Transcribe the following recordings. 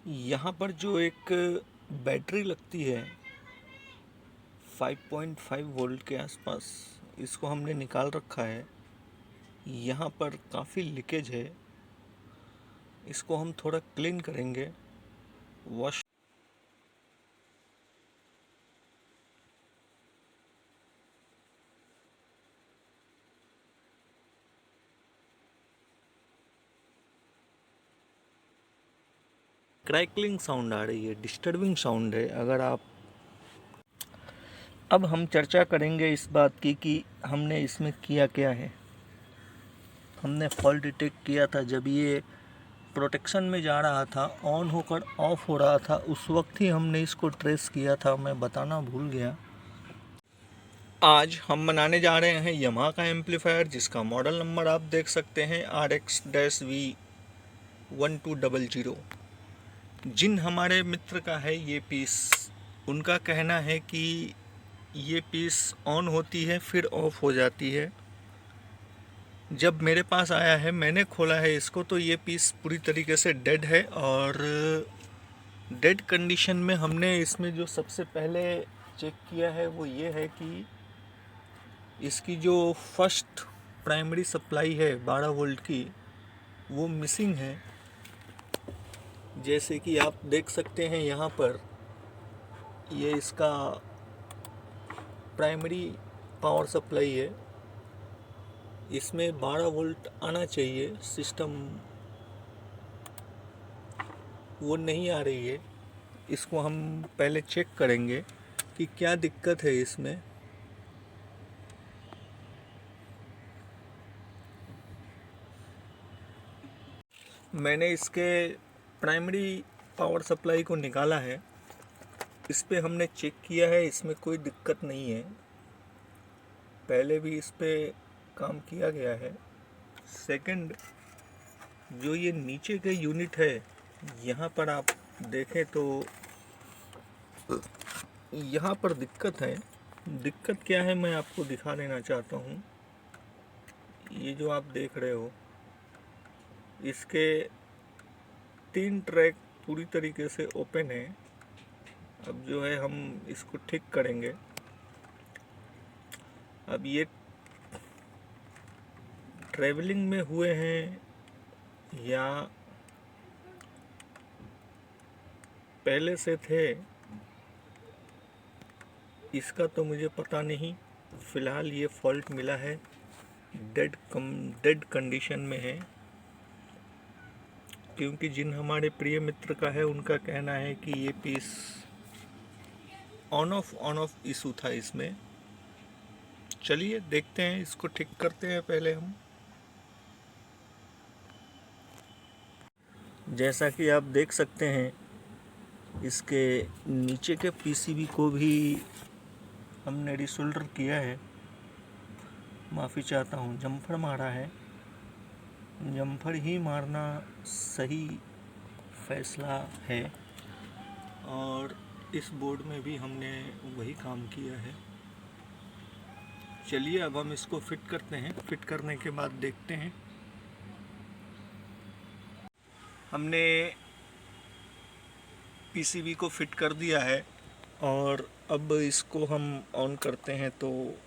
यहाँ पर जो एक बैटरी लगती है 5.5 वोल्ट के आसपास, इसको हमने निकाल रखा है। यहाँ पर काफ़ी लीकेज है, इसको हम थोड़ा क्लीन करेंगे। वॉश क्रैकलिंग साउंड आ रही है, डिस्टर्बिंग साउंड है। अगर आप अब हम चर्चा करेंगे इस बात की कि हमने इसमें किया क्या है। हमने फॉल्ट डिटेक्ट किया था जब ये प्रोटेक्शन में जा रहा था, ऑन होकर ऑफ हो रहा था, उस वक्त ही हमने इसको ट्रेस किया था। मैं बताना भूल गया। आज हम बनाने जा रहे हैं यमाहा का एम्पलीफायर, जिसका मॉडल नंबर आप देख सकते हैं RX-V1200। जिन हमारे मित्र का है ये पीस, उनका कहना है कि ये पीस ऑन होती है फिर ऑफ हो जाती है। जब मेरे पास आया है, मैंने खोला है इसको, तो ये पीस पूरी तरीके से डेड है। और डेड कंडीशन में हमने इसमें जो सबसे पहले चेक किया है वो ये है कि इसकी जो फर्स्ट प्राइमरी सप्लाई है 12 वोल्ट की, वो मिसिंग है। जैसे कि आप देख सकते हैं यहाँ पर, ये इसका प्राइमरी पावर सप्लाई है। इसमें 12 वोल्ट आना चाहिए, सिस्टम वो नहीं आ रही है। इसको हम पहले चेक करेंगे कि क्या दिक्कत है इसमें। मैंने इसके प्राइमरी पावर सप्लाई को निकाला है, इस पे हमने चेक किया है, इसमें कोई दिक्कत नहीं है। पहले भी इस पे काम किया गया है। सेकंड, जो ये नीचे के यूनिट है, यहाँ पर आप देखें तो यहाँ पर दिक्कत है। दिक्कत क्या है मैं आपको दिखा देना चाहता हूँ। ये जो आप देख रहे हो, इसके 3 ट्रैक पूरी तरीके से ओपन है। अब जो है हम इसको ठीक करेंगे। अब ये ट्रैवलिंग में हुए हैं या पहले से थे, इसका तो मुझे पता नहीं। फ़िलहाल ये फॉल्ट मिला है, डेड कंडीशन में है। क्योंकि जिन हमारे प्रिय मित्र का है, उनका कहना है कि ये पीस ऑन ऑफ इशू था इसमें। चलिए देखते हैं, इसको ठीक करते हैं पहले हम। जैसा कि आप देख सकते हैं, इसके नीचे के पीसीबी को भी हमने रिसोल्डर किया है। माफ़ी चाहता हूँ, जम्फर मारा है। जम्फर ही मारना सही फैसला है। और इस बोर्ड में भी हमने वही काम किया है। चलिए अब हम इसको फिट करते हैं। फिट करने के बाद देखते हैं। हमने पीसीबी को फिट कर दिया है और अब इसको हम ऑन करते हैं, तो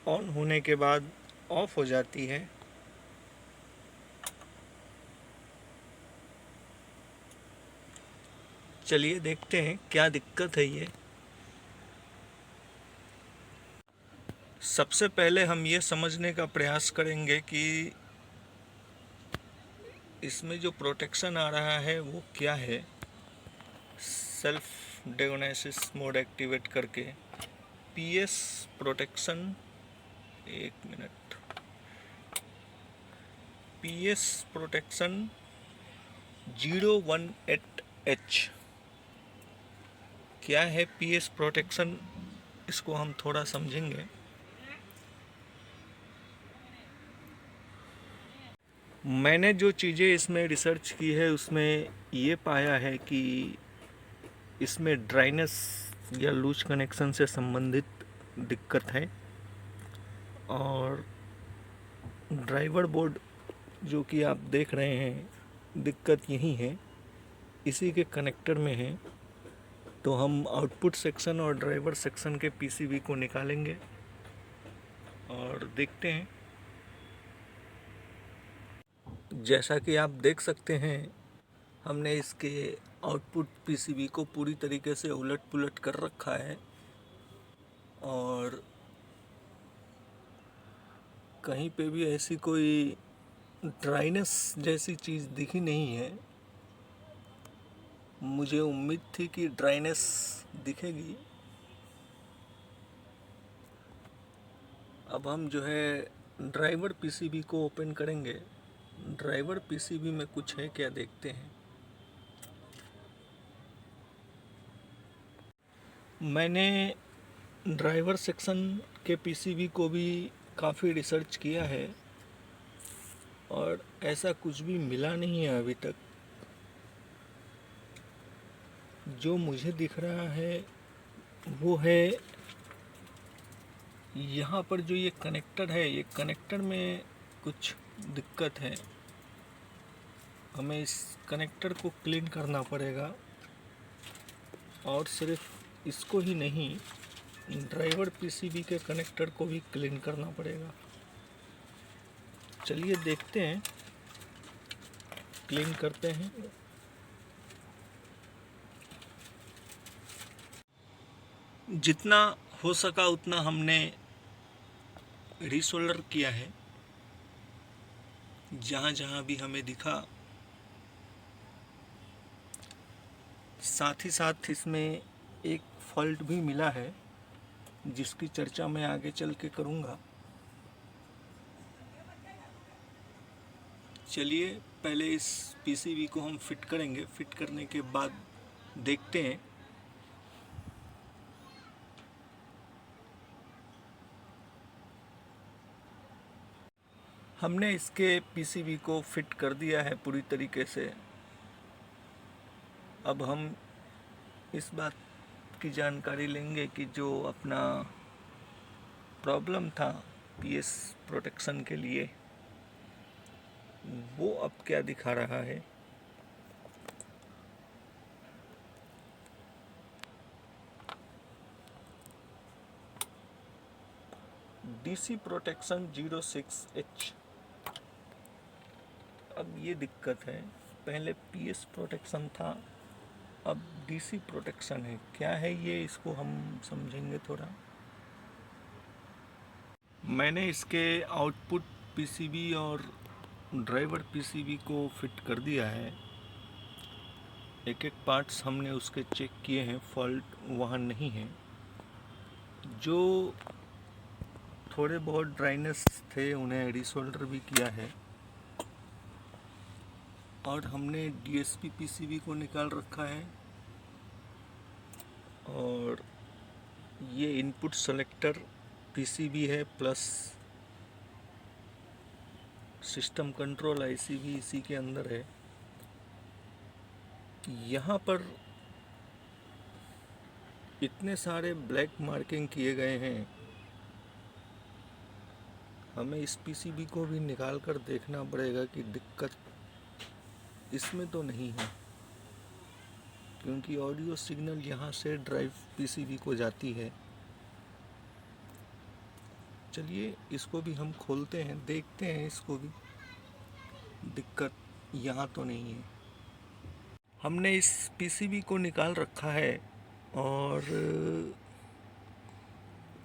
ऑन होने के बाद ऑफ हो जाती है। चलिए देखते हैं क्या दिक्कत है ये। सबसे पहले हम ये समझने का प्रयास करेंगे कि इसमें जो प्रोटेक्शन आ रहा है वो क्या है। सेल्फ डायग्नोसिस मोड एक्टिवेट करके पीएस प्रोटेक्शन, एक मिनट, पीएस प्रोटेक्शन 018H। क्या है पीएस प्रोटेक्शन, इसको हम थोड़ा समझेंगे। मैंने जो चीज़ें इसमें रिसर्च की है, उसमें ये पाया है कि इसमें ड्राइनेस या लूज कनेक्शन से संबंधित दिक्कत है। और ड्राइवर बोर्ड जो कि आप देख रहे हैं, दिक्कत यही है, इसी के कनेक्टर में है। तो हम आउटपुट सेक्शन और ड्राइवर सेक्शन के पीसीबी को निकालेंगे और देखते हैं। जैसा कि आप देख सकते हैं, हमने इसके आउटपुट पीसीबी को पूरी तरीके से उलट पुलट कर रखा है और कहीं पे भी ऐसी कोई ड्राइनेस जैसी चीज़ दिखी नहीं है। मुझे उम्मीद थी कि ड्राइनेस दिखेगी। अब हम जो है ड्राइवर पीसीबी को ओपन करेंगे। ड्राइवर पीसीबी में कुछ है क्या, देखते हैं। मैंने ड्राइवर सेक्शन के पीसीबी को भी काफ़ी रिसर्च किया है और ऐसा कुछ भी मिला नहीं है अभी तक। जो मुझे दिख रहा है वो है यहाँ पर जो ये कनेक्टर है, ये कनेक्टर में कुछ दिक्कत है। हमें इस कनेक्टर को क्लीन करना पड़ेगा और सिर्फ इसको ही नहीं, ड्राइवर पीसीबी के कनेक्टर को भी क्लीन करना पड़ेगा। चलिए देखते हैं, क्लीन करते हैं। जितना हो सका उतना हमने रीसोल्डर किया है। जहाँ जहाँ भी हमें दिखा, साथ ही साथ इसमें एक फॉल्ट भी मिला है जिसकी चर्चा मैं आगे चल के करूँगा। चलिए पहले इस पीसीबी को हम फिट करेंगे। फिट करने के बाद देखते हैं। हमने इसके पीसीबी को फिट कर दिया है पूरी तरीके से। अब हम इस बात की जानकारी लेंगे कि जो अपना प्रॉब्लम था पीएस प्रोटेक्शन के लिए, वो अब क्या दिखा रहा है। DC protection 06H। अब ये दिक्कत है, पहले पीएस प्रोटेक्शन था, अब डीसी प्रोटेक्शन है। क्या है ये, इसको हम समझेंगे थोड़ा। मैंने इसके आउटपुट पीसीबी और ड्राइवर पीसीबी को फिट कर दिया है। एक एक पार्ट्स हमने उसके चेक किए हैं, फॉल्ट वहाँ नहीं है। जो थोड़े बहुत ड्राइनेस थे उन्हें रीसोल्डर भी किया है और हमने डीएसपी पीसीबी को निकाल रखा है और ये इनपुट सेलेक्टर पीसीबी है प्लस सिस्टम कंट्रोल आईसी भी इसी के अंदर है। यहाँ पर इतने सारे ब्लैक मार्किंग किए गए हैं, हमें इस पीसीबी को भी निकाल कर देखना पड़ेगा कि दिक्कत इसमें तो नहीं है, क्योंकि ऑडियो सिग्नल यहाँ से ड्राइव पीसीबी को जाती है। चलिए इसको भी हम खोलते हैं, देखते हैं इसको भी, दिक्कत यहाँ तो नहीं है। हमने इस पीसीबी को निकाल रखा है और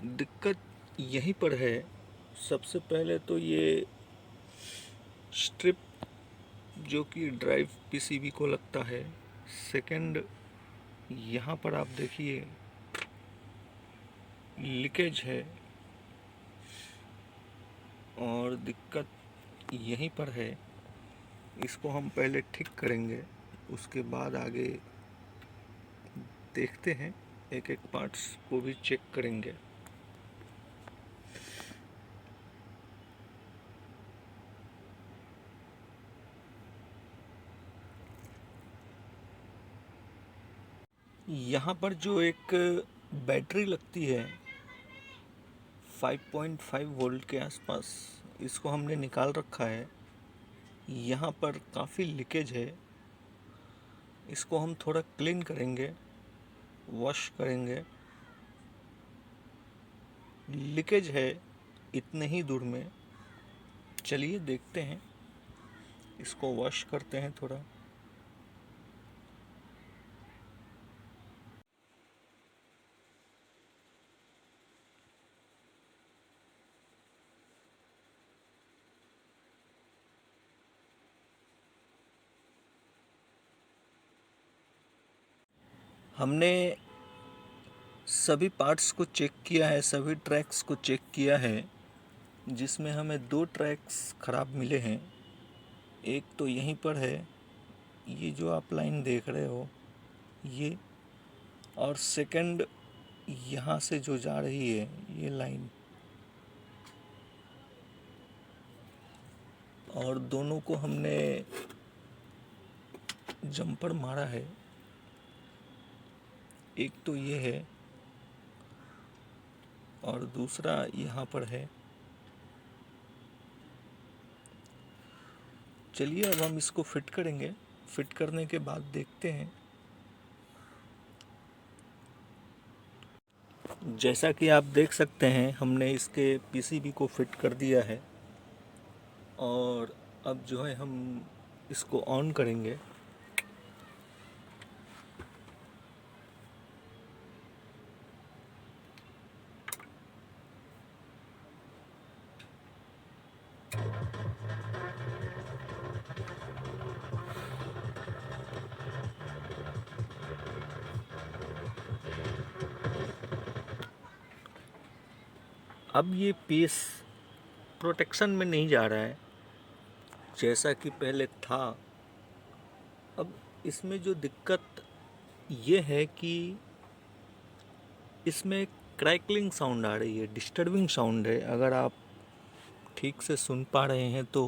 दिक्कत यहीं पर है। सबसे पहले तो ये स्ट्रिप जो कि ड्राइव पीसीबी को लगता है। सेकंड, यहाँ पर आप देखिए लीकेज है और दिक्कत यहीं पर है। इसको हम पहले ठीक करेंगे, उसके बाद आगे देखते हैं, एक एक पार्ट्स को भी चेक करेंगे। यहाँ पर जो एक बैटरी लगती है 5.5 वोल्ट के आसपास, इसको हमने निकाल रखा है। यहाँ पर काफ़ी लीकेज है, इसको हम थोड़ा क्लीन करेंगे, वॉश करेंगे। लीकेज है इतने ही दूर में, चलिए देखते हैं, इसको वॉश करते हैं थोड़ा। हमने सभी पार्ट्स को चेक किया है, सभी ट्रैक्स को चेक किया है, जिसमें हमें 2 ट्रैक्स ख़राब मिले हैं। एक तो यहीं पर है, ये जो आप लाइन देख रहे हो ये, और सेकंड यहाँ से जो जा रही है ये लाइन, और दोनों को हमने जंपर मारा है। एक तो ये है और दूसरा यहाँ पर है। चलिए अब हम इसको फिट करेंगे, फिट करने के बाद देखते हैं। जैसा कि आप देख सकते हैं, हमने इसके पीसीबी को फिट कर दिया है और अब जो है हम इसको ऑन करेंगे। अब ये पीस प्रोटेक्शन में नहीं जा रहा है जैसा कि पहले था। अब इसमें जो दिक्कत ये है कि इसमें क्रैकलिंग साउंड आ रही है, डिस्टर्बिंग साउंड है। अगर आप ठीक से सुन पा रहे हैं तो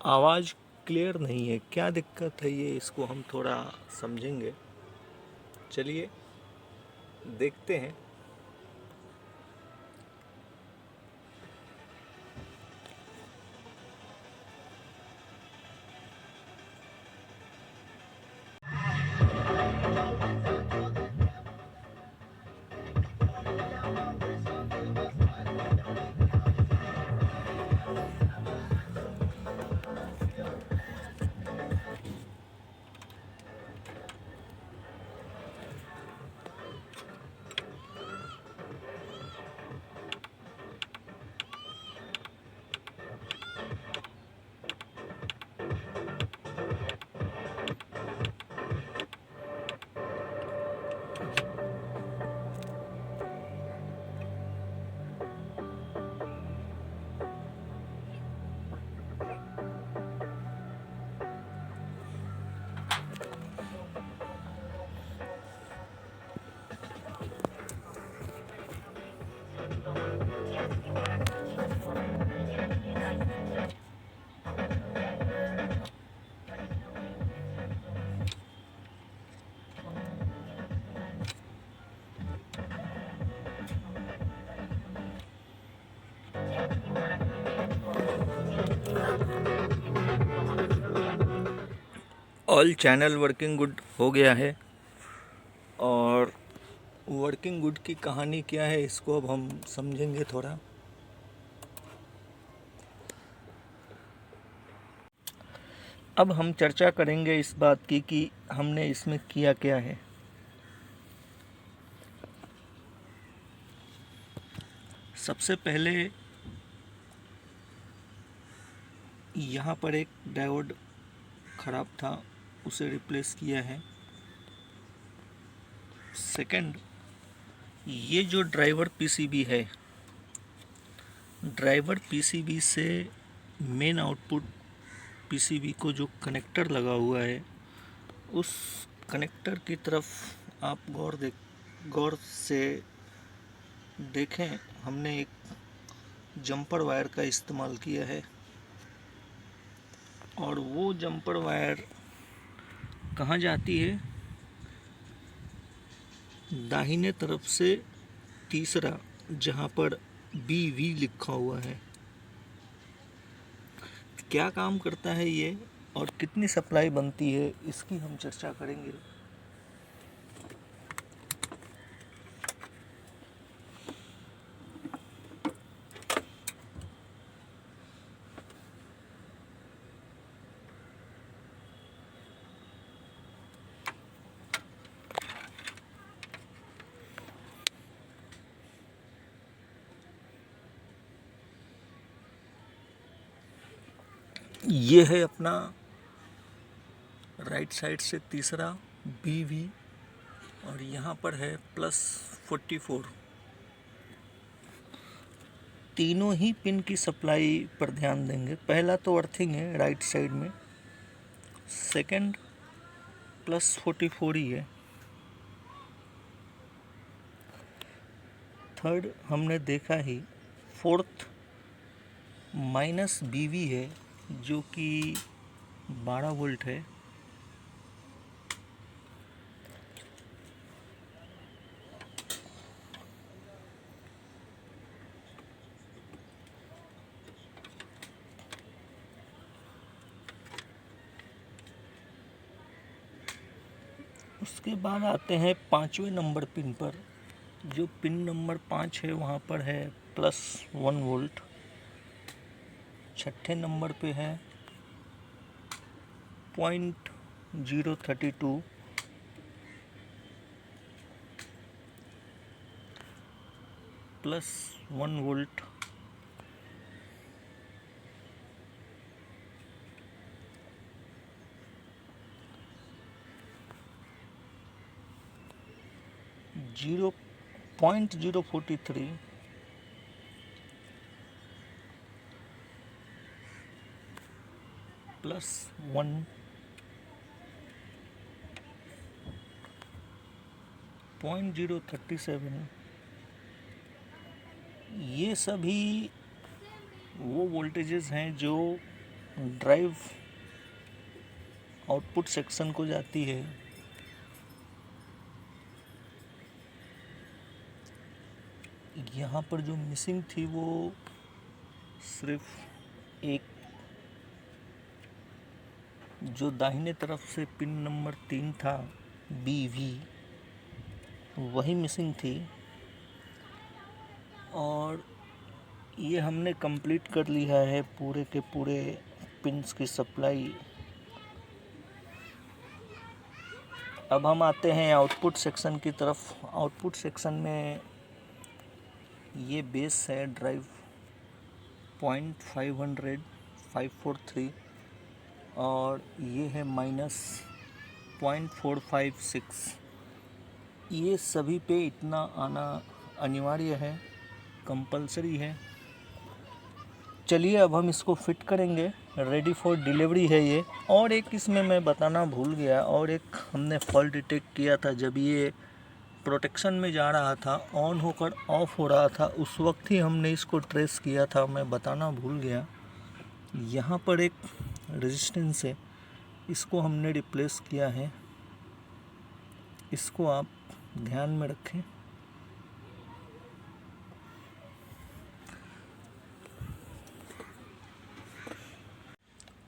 आवाज़ क्लियर नहीं है। क्या दिक्कत है ये, इसको हम थोड़ा समझेंगे। चलिए देखते हैं। ऑल चैनल वर्किंग गुड हो गया है, और वर्किंग गुड की कहानी क्या है इसको अब हम समझेंगे थोड़ा। अब हम चर्चा करेंगे इस बात की कि हमने इसमें किया क्या है। सबसे पहले यहाँ पर एक डायोड ख़राब था, उसे रिप्लेस किया है। सेकंड, ये जो ड्राइवर पीसीबी है, ड्राइवर पीसीबी से मेन आउटपुट पीसीबी को जो कनेक्टर लगा हुआ है, उस कनेक्टर की तरफ आप गौर से देखें। हमने एक जंपर वायर का इस्तेमाल किया है, और वो जंपर वायर कहाँ जाती है? दाहिने तरफ से तीसरा, जहाँ पर BV लिखा हुआ है। क्या काम करता है ये और कितनी सप्लाई बनती है, इसकी हम चर्चा करेंगे। ये है अपना राइट साइड से तीसरा BV, और यहाँ पर है +44। तीनों ही पिन की सप्लाई पर ध्यान देंगे। पहला तो अर्थिंग है राइट साइड में, सेकंड +44 ही है, थर्ड हमने देखा ही, फोर्थ -BV है जो कि 12 वोल्ट है। उसके बाद आते हैं 5वें नंबर पिन पर। जो पिन नंबर 5 है वहाँ पर है +1 वोल्ट। छठे नंबर पे है 0.032, +1 वोल्ट। जीरो 0.043, +1, 0.037। ये सभी वो वोल्टेजेस हैं जो ड्राइव आउटपुट सेक्शन को जाती है। यहाँ पर जो मिसिंग थी वो सिर्फ एक, जो दाहिने तरफ से पिन नंबर 3 था BV, वही मिसिंग थी। और ये हमने कंप्लीट कर लिया है पूरे के पूरे पिन्स की सप्लाई। अब हम आते हैं आउटपुट सेक्शन की तरफ। आउटपुट सेक्शन में ये बेस है ड्राइव 543, और ये है -0.456। ये सभी पे इतना आना अनिवार्य है, कंपलसरी है। चलिए अब हम इसको फिट करेंगे, रेडी फॉर डिलीवरी है ये। और एक इसमें मैं बताना भूल गया, और एक हमने फॉल्ट डिटेक्ट किया था जब ये प्रोटेक्शन में जा रहा था, ऑन होकर ऑफ हो रहा था, उस वक्त ही हमने इसको ट्रेस किया था, मैं बताना भूल गया। यहाँ पर एक रेजिस्टेंस है, इसको हमने रिप्लेस किया है, इसको आप ध्यान में रखें।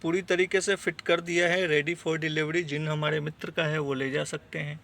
पूरी तरीके से फिट कर दिया है, रेडी फॉर डिलीवरी। जिन हमारे मित्र का है वो ले जा सकते हैं।